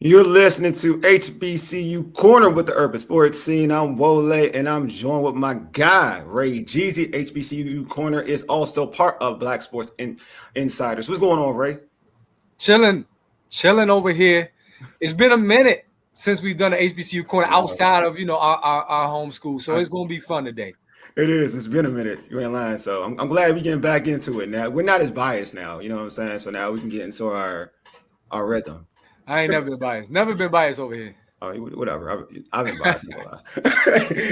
You're listening to HBCU Corner with the Urban Sports Scene. I'm Wole, and I'm joined with my guy, Ray Jeezy. HBCU Corner is also part of Black Sports Insiders. What's going on, Ray? Chilling over here. It's been a minute since we've done the HBCU Corner outside of our home school, so it's going to be fun today. It is. It's been a minute. You ain't lying. So I'm glad we're getting back into it now. We're not as biased now. You know what I'm saying? So now we can get into our rhythm. I ain't never been biased. Never been biased over here. Oh, whatever. I've been biased.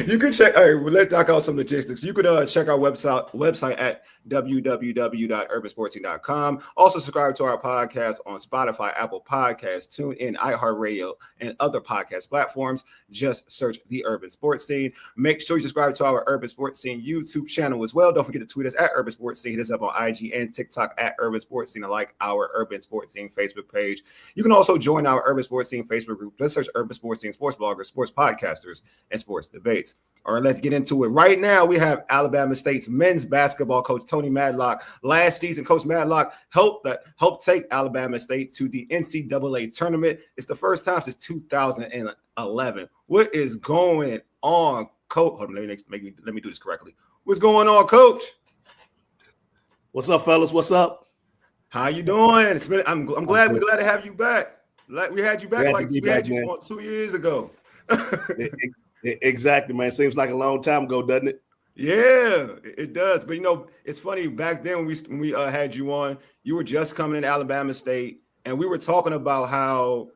You can check. All right, well, let's knock out some logistics. You could check our website at www.urbansportsing.com. Also, subscribe to our podcast on Spotify, Apple Podcasts, TuneIn, iHeartRadio, and other podcast platforms. Just search The Urban Sports Scene. Make sure you subscribe to our Urban Sports Scene YouTube channel as well. Don't forget to tweet us at Urban Sports Scene. Hit us up on IG and TikTok at Urban Sports Scene, and like our Urban Sports Scene Facebook page. You can also join our Urban Sports Scene Facebook group. Just search Urban Sports Scene, sports bloggers, sports podcasters, and sports debates. All right, let's get into it. Right now, we have Alabama State's men's basketball coach, Tony Madlock. Last season, Coach Madlock helped take Alabama State to the NCAA Tournament. It's the first time since 2011. What is going on, Coach? Hold on, let me do this correctly. What's going on, Coach? What's up, fellas? What's up? How you doing? I'm glad. We're glad to have you back. We had you back man. 2 years ago. Exactly, man. Seems like a long time ago, doesn't it? Yeah, it does. But it's funny. Back then, when we had you on, you were just coming in Alabama State, and we were talking about how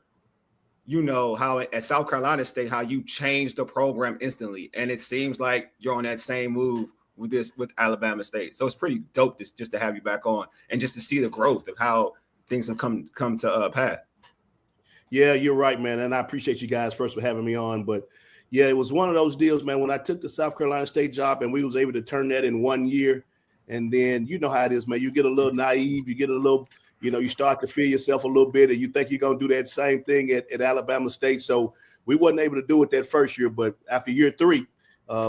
at South Carolina State, how you changed the program instantly, and it seems like you're on that same move with Alabama State. So it's pretty dope just to have you back on, and just to see the growth of how things have come to pass. Yeah, you're right, man. And I appreciate you guys first for having me on. But yeah, it was one of those deals, man. When I took the South Carolina State job and we was able to turn that in 1 year, and then you know how it is, man. You get a little naive, you get a little, you start to feel yourself a little bit, and you think you're gonna do that same thing at Alabama State. So we wasn't able to do it that first year, but after year 3,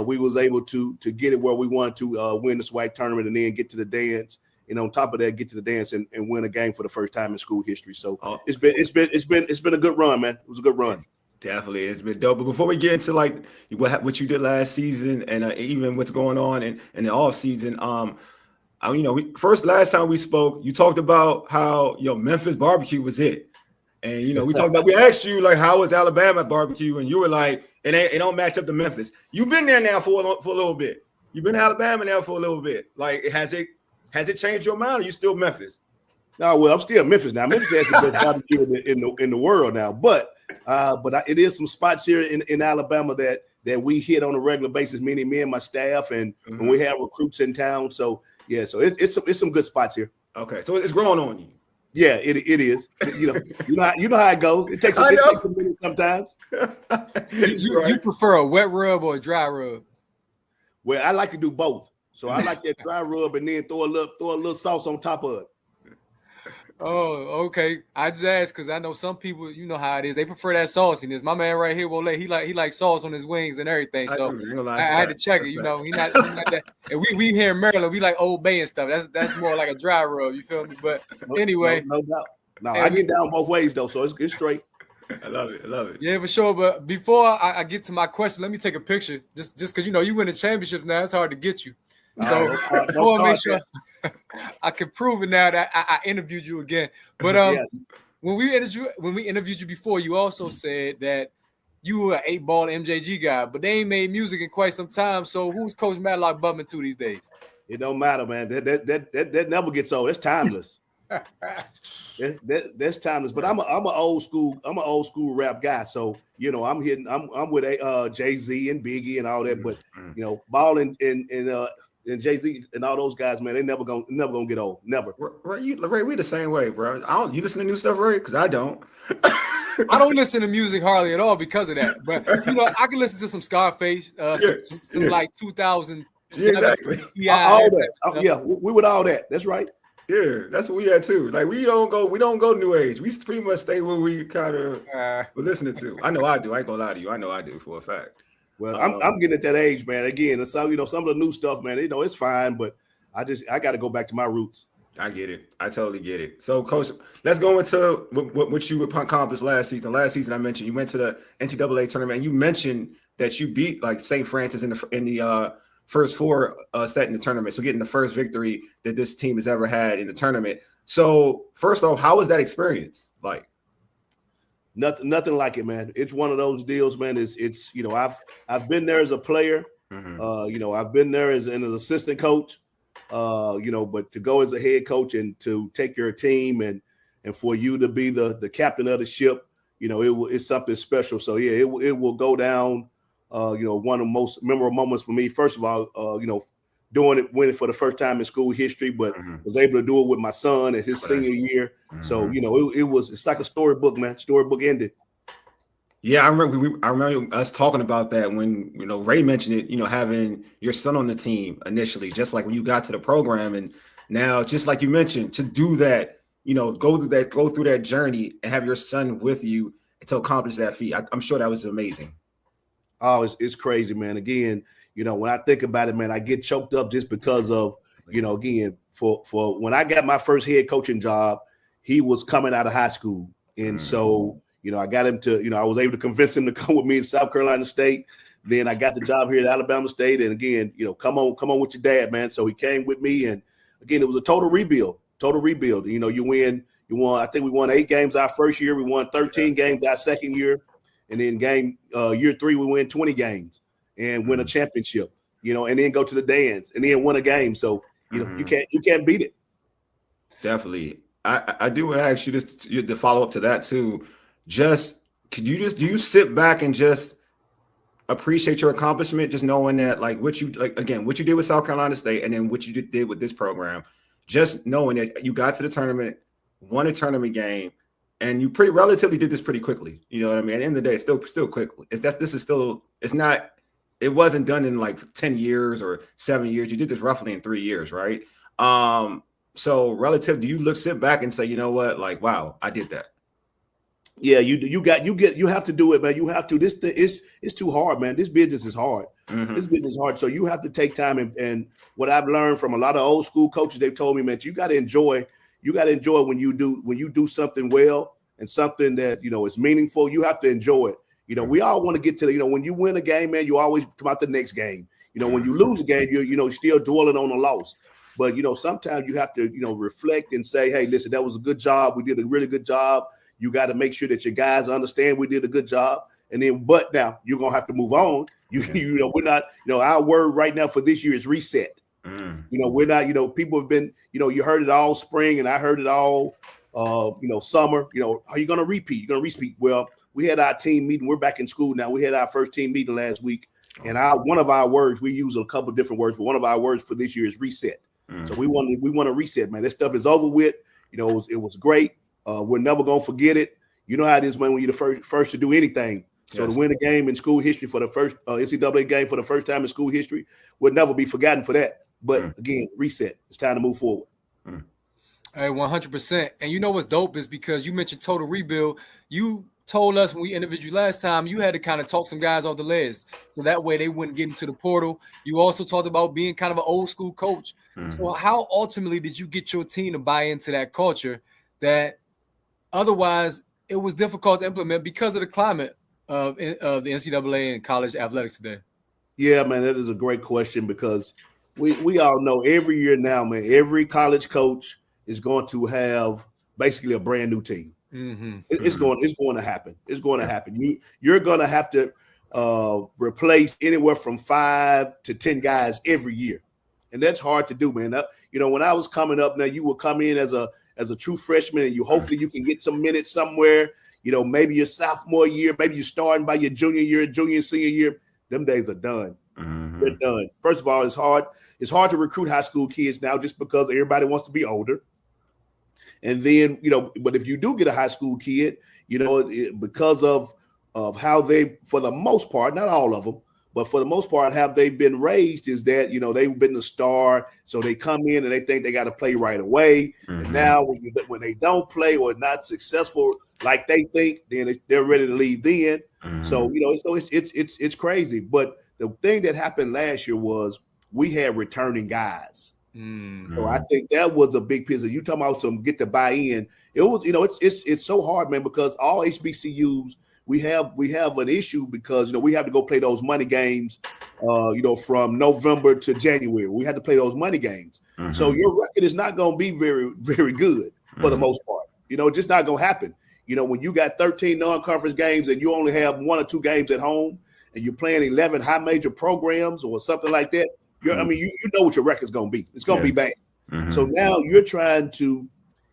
we was able to get it where we wanted to win the SWAC tournament and then get to the dance. And on top of that, get to the dance and win a game for the first time in school history. So it's been a good run, man. It was a good run. Definitely, it's been dope. But before we get into like what you did last season and even what's going on in the off season, last time we spoke, you talked about how Memphis barbecue was it, and we asked you like how was Alabama barbecue, and you were like it don't match up to Memphis. You've been there now for a little bit. You've been in Alabama now for a little bit. Like has it changed your mind, or you still Memphis? No, well, I'm still Memphis now. Memphis has the best barbecue in the world now. But it is some spots here in Alabama that we hit on a regular basis, meaning me and my staff, and when we have recruits in town. So yeah, so it's some good spots here. Okay, so it's growing on you. Yeah, it is. You know how it goes. It takes a minute sometimes. You prefer a wet rub or a dry rub? Well, I like to do both. So I like that dry rub and then throw a little sauce on top of it. Oh, okay. I just asked because I know some people, you know how it is. They prefer that sauciness. My man right here, Wole, he like sauce on his wings and everything. So I had to check it. He not that. And we here in Maryland, we like Old Bay and stuff. That's more like a dry rub. You feel me? But anyway, no doubt. No, I get down both ways though, so it's straight. I love it. Yeah, for sure. But before I get to my question, let me take a picture. Just because you win a championship now, it's hard to get you. So I want to make sure I can prove it now that I interviewed you again. But when we interviewed you before, you also said that you were an 8-ball MJG guy, but they ain't made music in quite some time. So who's Coach Madlock bumping to these days? It don't matter, man. That never gets old. It's timeless. That's timeless. But I'm an old school rap guy. So I'm with Jay-Z and Biggie and all that. But Ball and Jay-Z and all those guys, man, they never gonna get old. Never. Ray, we the same way, bro. You listen to new stuff, Ray? Because I don't. I don't listen to music hardly at all because of that. But I can listen to some Scarface, some like 2000. Yeah, exactly. All that. We with all that. That's right. Yeah, that's what we had too. Like we don't go new age. We pretty much stay where we kind of were listening to. I know I do. I ain't gonna lie to you. I know I do for a fact. Well, I'm getting at that age, man. Again, so some of the new stuff, man. It's fine, but I got to go back to my roots. I get it. I totally get it. So, Coach, let's go into what you accomplished last season. Last season, I mentioned you went to the NCAA tournament, and you mentioned that you beat like St. Francis in the first four set in the tournament. So, getting the first victory that this team has ever had in the tournament. So, first off, how was that experience like? Nothing like it, man. It's one of those deals, man. It's you know, I've been there as a player. You know, I've been there as an assistant coach. You know, but to go as a head coach and to take your team and for you to be the captain of the ship, you know, it's something special. So yeah, it will go down. You know, one of the most memorable moments for me. First of all, you know, winning for the first time in school history, but was able to do it with my son as his senior year. So you know, it's like a storybook, man. Storybook ended. Yeah, I remember us talking about that when, you know, Ray mentioned it, you know, having your son on the team initially, just like when you got to the program. And now, just like you mentioned, to do that, you know, go through that journey and have your son with you to accomplish that feat. I'm sure that was amazing. Oh, it's crazy, man. Again, you know, when I think about it, man, I get choked up just because of, you know, again, for when I got my first head coaching job, he was coming out of high school. And so, you know, I got him to, you know, I was able to convince him to come with me in South Carolina State. Then I got the job here at Alabama State. And again, you know, come on with your dad, man. So he came with me. And again, it was a total rebuild. You know, you won, I think we won 8 games our first year. We won 13 games our second year. And then year 3, we win 20 games and win a championship, you know, and then go to the dance and then win a game. So, you know, you can't beat it. Definitely. I do want to ask you this to follow up to that too. Do you sit back and just appreciate your accomplishment, just knowing that what you did with South Carolina State and then what you did with this program, just knowing that you got to the tournament, won a tournament game, and you relatively did this pretty quickly. You know what I mean? At the end of the day, it's still quickly. It wasn't done in like 10 years or 7 years. You did this roughly in 3 years, right? So relative, do you sit back and say, you know what, like, wow, I did that? Yeah, you have to do it, man. You have to. It's too hard, man. This business is hard. This business is hard. So you have to take time. And what I've learned from a lot of old school coaches, they've told me, man, you got to enjoy. You got to enjoy when you do something well and something that, you know, is meaningful. You have to enjoy it. You know, we all want to get to you know, when you win a game, man, you always come out the next game. You know, when you lose a game, you're still dwelling on the loss. But, you know, sometimes you have to, you know, reflect and say, hey, listen, that was a good job. We did a really good job. You got to make sure that your guys understand we did a good job. And then, but now you're going to have to move on. You know, we're not, you know, our word right now for this year is reset. You know, we're not, you know, people have been, you know, you heard it all spring and I heard it all, you know, summer. You know, are you going to repeat? You're going to repeat. Well, we had our team meeting. We're back in school now. We had our first team meeting last week. And one of our words, we use a couple of different words, but one of our words for this year is reset. So we want to reset, man. This stuff is over with. You know, it was great. We're never gonna forget it. You know how it is, man, when you're the first to do anything. So to win a game in school history for the first NCAA game for the first time in school history will never be forgotten for that. But again, reset. It's time to move forward. Hey, 100%. And you know what's dope is because you mentioned total rebuild. You told us when we interviewed you last time, you had to kind of talk some guys off the ledge so that way they wouldn't get into the portal. You also talked about being kind of an old school coach. So how ultimately did you get your team to buy into that culture that otherwise it was difficult to implement because of the climate of the NCAA and college athletics today? Yeah, man, that is a great question because we all know every year now, man, every college coach is going to have basically a brand new team. It's going to happen. It's going to happen. You're going to have to replace anywhere from 5 to 10 guys every year. And that's hard to do, man. You know, when I was coming up, now you would come in as a true freshman, and hopefully you can get some minutes somewhere. You know, maybe your sophomore year, maybe you're starting by your junior and senior year. Them days are done. They're done. First of all, it's hard. It's hard to recruit high school kids now just because everybody wants to be older. And then, you know, but if you do get a high school kid, you know, because of how they, for the most part, not all of them, but for the most part, how they've been raised is that, you know, they've been the star. So they come in and they think they got to play right away. And now when they don't play or not successful like they think, then they're ready to leave then. So, you know, it's crazy. But the thing that happened last year was we had returning guys. So I think that was a big piece of you talking about some get the buy-in. It was, it's so hard, man, because all HBCUs we have an issue because we have to go play those money games, from November to January. We had to play those money games. So your record is not going to be very, very good for the most part. It's just not going to happen. When you got 13 non-conference games and you only have 1 or 2 games at home, and you're playing 11 high major programs or something like that. You know what your record's going to be. It's going to be bad. So now you're trying to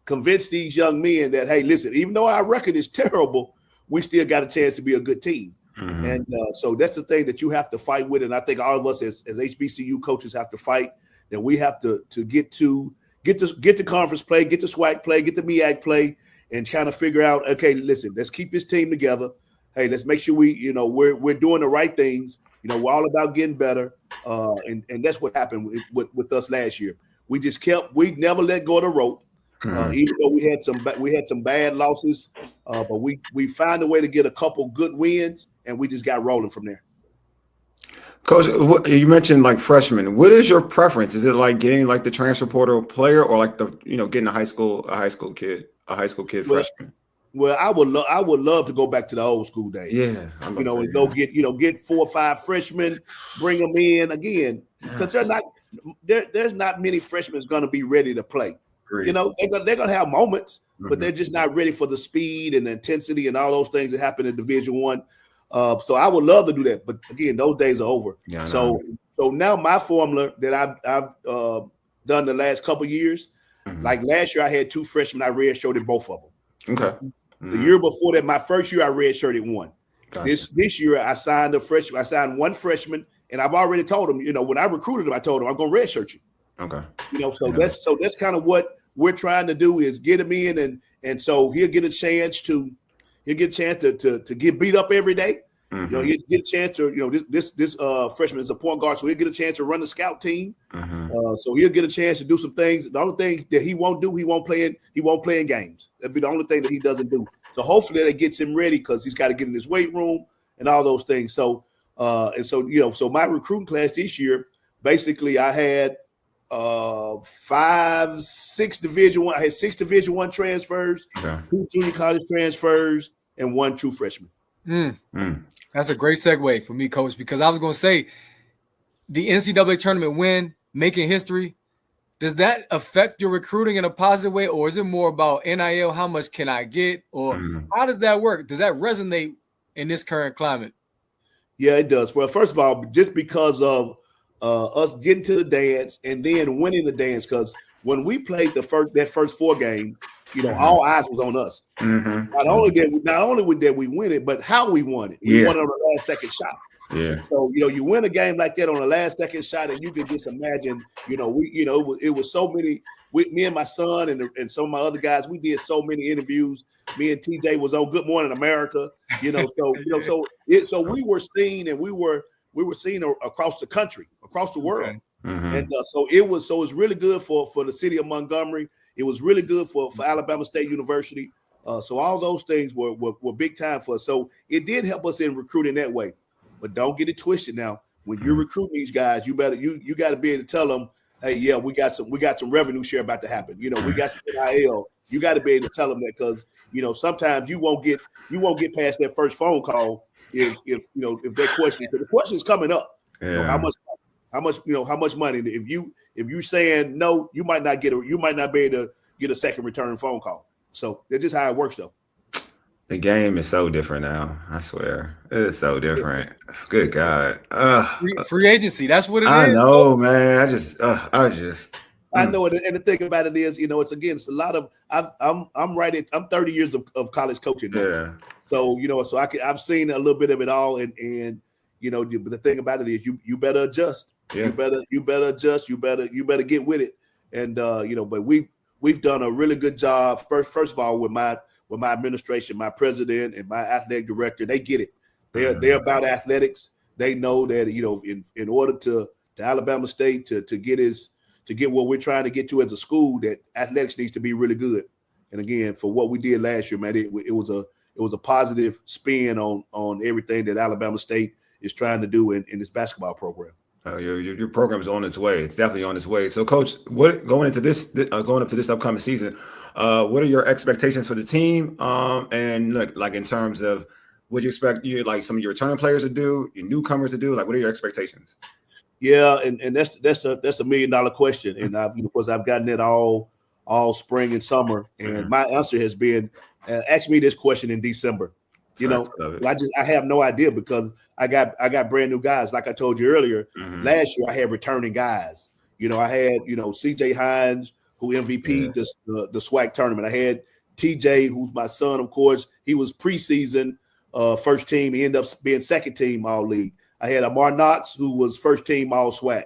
convince these young men that, hey, listen, even though our record is terrible, we still got a chance to be a good team. And so that's the thing that you have to fight with. And I think all of us as HBCU coaches have to fight, that we have to get the conference play, get the SWAC play, get the MEAC play, and kind of figure out, okay, listen, let's keep this team together. Hey, let's make sure we're doing the right things. We're all about getting better, and that's what happened with us last year. We never let go of the rope, even though we had some bad losses, but we found a way to get a couple good wins, and we just got rolling from there. Coach, you mentioned like freshmen. What is your preference? Is it like getting like the transfer portal player, or like the getting a high school kid freshman? Well, I would love to go back to the old school days. Yeah, and go get 4 or 5 freshmen, bring them in again, because there's not many freshmen going to be ready to play. Great. They're gonna have moments, but they're just not ready for the speed and the intensity and all those things that happen in Division I. So I would love to do that, but again, those days are over. Yeah, so now my formula that I've done the last couple of years, like last year I had 2 freshmen, I redshirted both of them. Okay. The year before that, my first year, I redshirted 1. Gotcha. This year, I signed a freshman. I signed 1 freshman, and I've already told him. When I recruited him, I told him I'm going to redshirt you. Okay. That's kind of what we're trying to do is get him in, and so he'll get a chance to get beat up every day. He'll get a chance to this freshman is a point guard, so he'll get a chance to run the scout team. So he'll get a chance to do some things. The only thing that he won't do, he won't play in games. That'd be the only thing that he doesn't do. So hopefully that gets him ready because he's got to get in his weight room and all those things. So so my recruiting class this year, basically I had 6 Division I. I had 6 Division I transfers, 2 junior college transfers, and 1 true freshman. That's a great segue for me, Coach, because I was going to say the NCAA tournament win, making history, does that affect your recruiting in a positive way, or is it more about NIL, how much can I get, or how does that work? Does that resonate in this current climate? Yeah, it does. Well, first of all, just because of us getting to the dance and then winning the dance, because when we played that first 4 game, all eyes was on us. Not only did we win it, but how we won it. We won it on the last second shot. Yeah. So you win a game like that on the last second shot, and you can just imagine. It was so many. Me and my son and some of my other guys, we did so many interviews. Me and TJ was on Good Morning America. So we were seen, and we were seen across the country, across the world. And so it's really good for the city of Montgomery. It was really good for Alabama State University. So all those things were big time for us. So it did help us in recruiting that way. But don't get it twisted now. When you're recruiting these guys, you got to be able to tell them, hey, yeah, we got some revenue share about to happen. We got some NIL. You got to be able to tell them that because sometimes you won't get past that first phone call if they question. So the question is coming up. Yeah. How much money? If you saying no, you might not be able to get a second return phone call. So that's just how it works, though. The game is so different now. I swear, it is so different. Good God, free agency. That's what it is. I know, man. I know it. And the thing about it is, it's a lot of. I'm 30 years of college coaching now. Yeah. So I've seen a little bit of it all, and but the thing about it is, you better adjust. Yeah. You better adjust. You better get with it. And but we've done a really good job. First of all, with my administration, my president, and my athletic director, they get it. They're about athletics. They know that in order to Alabama State to get what we're trying to get to as a school, that athletics needs to be really good. And again, for what we did last year, man, it was a positive spin on everything that Alabama State is trying to do in this basketball program. Your program is on its way. It's definitely on its way. So, Coach, what going up to this upcoming season? What are your expectations for the team? And like in terms of what you expect like some of your returning players to do, your newcomers to do? Like, what are your expectations? Yeah, and that's a $1 million question, and because I've gotten it all spring and summer, and my answer has been, ask me this question in December. I have no idea because I got brand new guys. Like I told you earlier, last year I had returning guys. I had CJ Hines, who MVP the SWAC tournament. I had TJ, who's my son, of course. He was preseason first team. He ended up being second team all league. I had Amar Knox, who was first team all SWAC.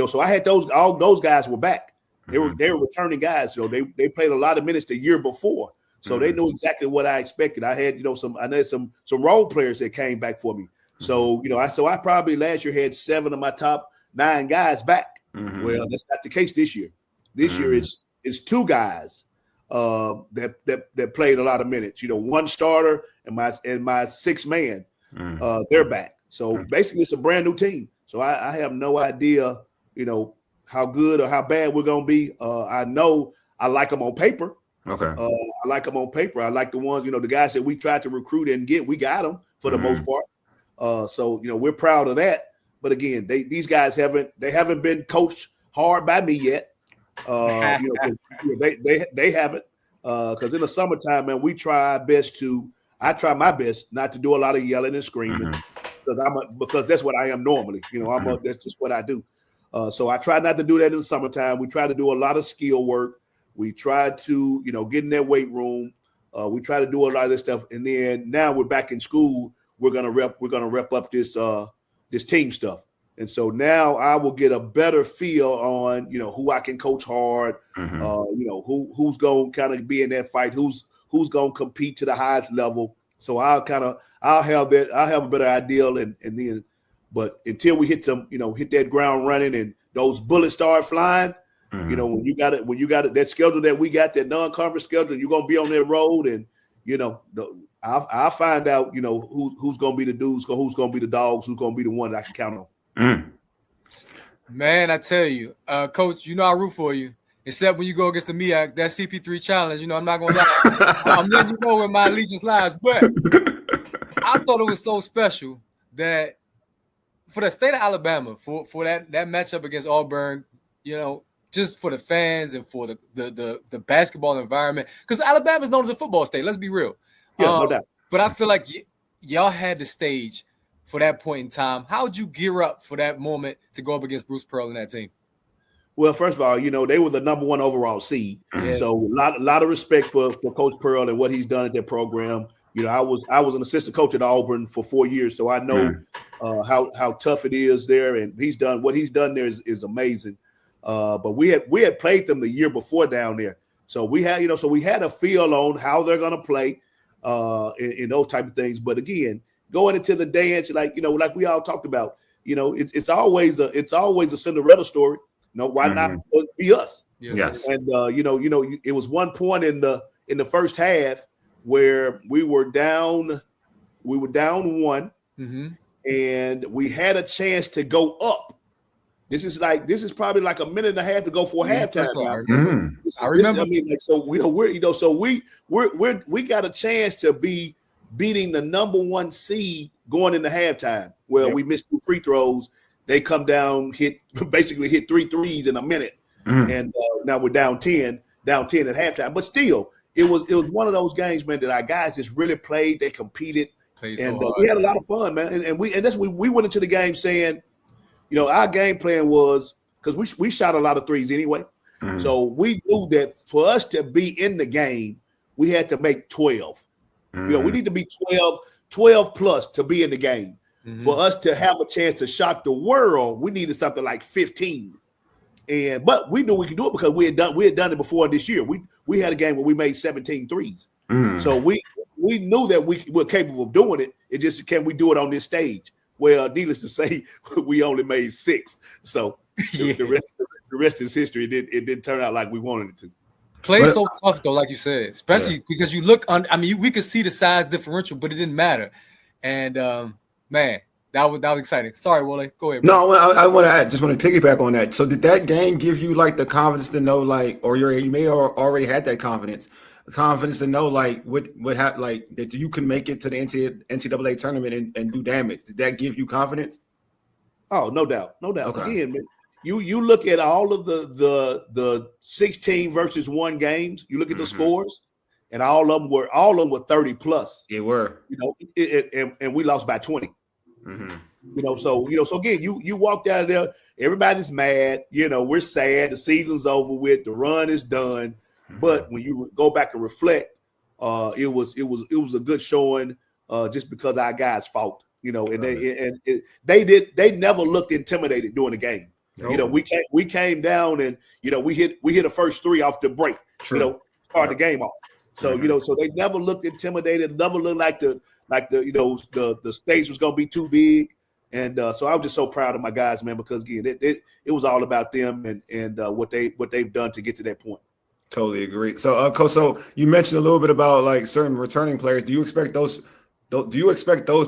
So I had all those guys were back. They were returning guys. They played a lot of minutes the year before. So they knew exactly what I expected. I had, some role players that came back for me. So, I probably last year had 7 of my top 9 guys back. Well, that's not the case this year. This year it's 2 guys that played a lot of minutes. 1 starter and my 6th man. They're back. So basically it's a brand new team. So I have no idea, how good or how bad we're gonna be. I know I like them on paper. Okay. I like them on paper. I like the ones, the guys that we tried to recruit and get, we got them for the most part. So we're proud of that. But again, these guys haven't been coached hard by me yet. They haven't. Because in the summertime, man, I try my best not to do a lot of yelling and screaming because that's what I am normally. That's just what I do. So I try not to do that in the summertime. We try to do a lot of skill work. We try to, get in that weight room. We try to do a lot of this stuff. And then now we're back in school. We're gonna rep up this team stuff. And so now I will get a better feel on, who I can coach hard, who's going to kind of be in that fight, who's going to compete to the highest level. So I'll have a better idea. And then, but until we hit that ground running and those bullets start flying, when you got it, that schedule that we got, that non-conference schedule, you're going to be on that road and, I'll find out, who's going to be the dudes, who's going to be the dogs, who's going to be the one that I can count on. Man, I tell you, Coach, I root for you. Except when you go against the MEAC, that CP3 challenge, I'm not going to lie. I'm letting you know where my allegiance lies. But I thought it was so special that for the state of Alabama, for that matchup against Auburn, just for the fans and for the basketball environment, because Alabama is known as a football state. Let's be real. Yeah, no doubt. But I feel like y'all had the stage for that point in time. How would you gear up for that moment to go up against Bruce Pearl and that team? Well, first of all, they were the number 1 overall seed. Yeah. So a lot of respect for Coach Pearl and what he's done at that program. I was an assistant coach at Auburn for 4 years, so I know how tough it is there, and what he's done there is amazing. But we had played them the year before down there, so we had a feel on how they're going to play in those type of things. But again, going into the dance, like we all talked about, it's always a Cinderella story. Why not be us? Yes. And it was one point in the first half where we were down 1, and we had a chance to go up. This is probably like a minute and a half to go for halftime. I remember. We got a chance to be beating the number 1 seed going into halftime. Well, we missed 2 free throws. They come down, hit 3 threes in a minute, and now we're down 10 at halftime. But still, it was one of those games, man, that our guys just really played. They competed, and we had a lot of fun, man. And we went into the game saying, our game plan was, because we shot a lot of threes anyway, so we knew that for us to be in the game, we had to make 12. We need to be 12 plus to be in the game. For us to have a chance to shock the world, we needed something like 15. But we knew we could do it because we had done it before this year. We had a game where we made 17 threes. So we knew that we were capable of doing it. It just, can we do it on this stage? Well, needless to say, we only made 6. So the rest is history. It didn't turn out like we wanted it to. Play so tough though, like you said, especially because you look on. We could see the size differential, but it didn't matter. And man, that was exciting. Sorry, Wole. Go ahead. Bro. No, I want to just want to piggyback on that. So did that game give you like the confidence to know like, or you may have already had that confidence to know like what like that you can make it to the NCAA tournament and do damage? Did that give you confidence? Oh, no doubt. Okay. Again, man, you look at all of the 16 versus 1 games. You look at the scores, and all of them were 30 plus. They were, and we lost by 20. So again, you walked out of there. Everybody's mad. We're sad. The season's over with. The run is done. But when you go back and reflect, it was a good showing, just because our guys fought. And they never looked intimidated during the game. Nope. We came down and we hit a first 3 off the break. True. Start the game off. So so they never looked intimidated. Never looked like the stage was gonna be too big. And so I was just so proud of my guys, man, because again, it was all about them and what they've done to get to that point. Totally agree. So, Coach, so you mentioned a little bit about like certain returning players. Do you expect those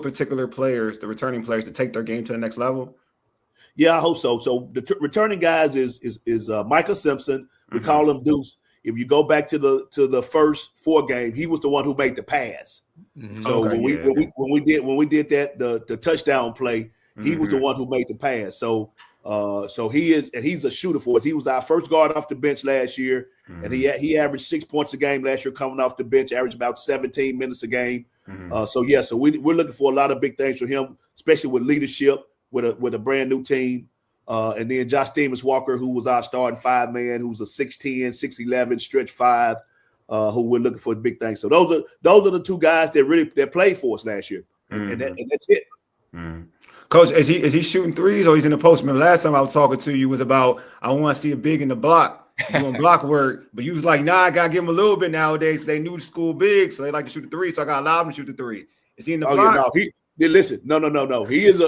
particular players, the returning players, to take their game to the next level? Yeah, I hope so. So the returning guys is Micah Simpson. We call him Deuce. If you go back to the first 4 games, he was the one who made the pass. So when we did that the touchdown play, he was the one who made the pass. So he's a shooter for us. He was our first guard off the bench last year, and he averaged 6 points a game last year coming off the bench, averaged about 17 minutes a game. So we're looking for a lot of big things from him, especially with leadership with a brand new team. And then Josh Stevens Walker, who was our starting 5-man, who's a 6'10", 6'11", stretch 5, who we're looking for big things. So those are the 2 guys that played for us last year, and that's it. Coach, is he shooting threes or he's in the post? Remember last time I was talking to you was about I want to see a big in the block doing block work, but you was like, nah, I gotta give him a little bit nowadays. They new school big, so they like to shoot the 3, so I gotta allow him to shoot the 3. Is he in the block? Yeah, no. He is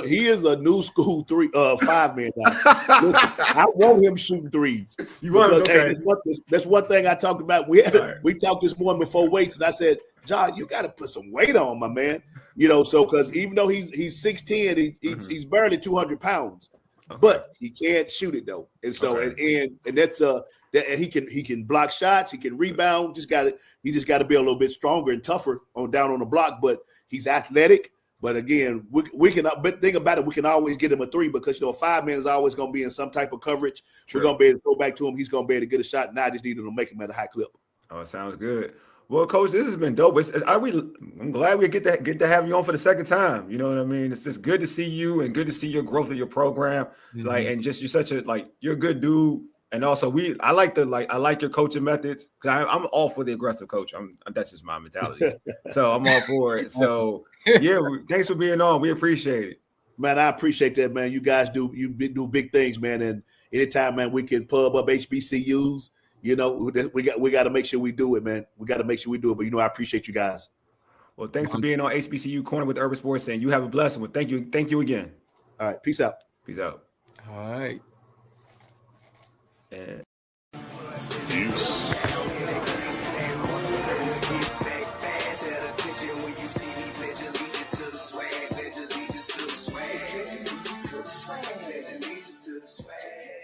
a new school 5-man now. I want him shooting 3s. You want him? Okay. That's one thing I talked about. We talked this morning before weights, and I said, John, you got to put some weight on, my man. So because even though he's 6'10", he's barely 200 pounds, but he can't shoot it though. And so and that's and he can block shots, he can rebound. He just got to be a little bit stronger and tougher down on the block. But he's athletic. But again, we can. But think about it, we can always get him a 3 because a 5-man is always going to be in some type of coverage. Sure. We're going to be able to go back to him. He's going to be able to get a shot. Now I just need him to make him at a high clip. Oh, it sounds good. Well, Coach, this has been dope. I'm glad we get to have you on for the second time. You know what I mean? It's just good to see you and good to see your growth of your program. Like, and just you're a good dude. And also, I like your coaching methods because I'm all for the aggressive coach. That's just my mentality. So I'm all for it. So yeah, thanks for being on. We appreciate it. Man, I appreciate that, man. You guys do big things, man. And anytime, man, we can pub up HBCUs. We got to make sure we do it, man. We got to make sure we do it. But I appreciate you guys. Well, thanks for being on HBCU Corner with Urban Sports, and you have a blessing. Well, thank you again. All right, peace out. Peace out. All right. And swag.